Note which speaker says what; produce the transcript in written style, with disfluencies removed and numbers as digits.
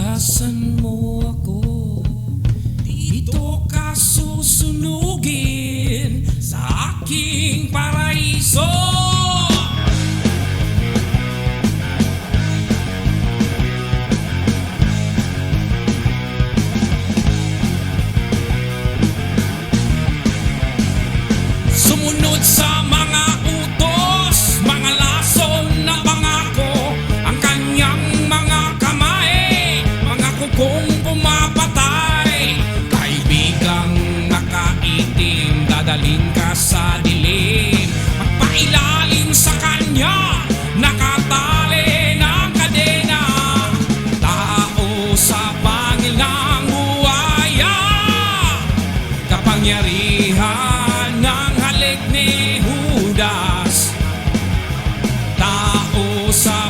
Speaker 1: Kalikasan mo ako, dito ka susunugin sa aking paraiso. Sumunod sa mga utos, mga lason na pangako, ang kanyang mga kamay, mga kukong pumapatay. Kaibigang nakaitim, dadalhin ka sa dilim, magpailalim sa kanya, nakatali ng kadena. Tao sa pangil ng buhaya, kapangyarihan ng halik ni Judas. Tao sa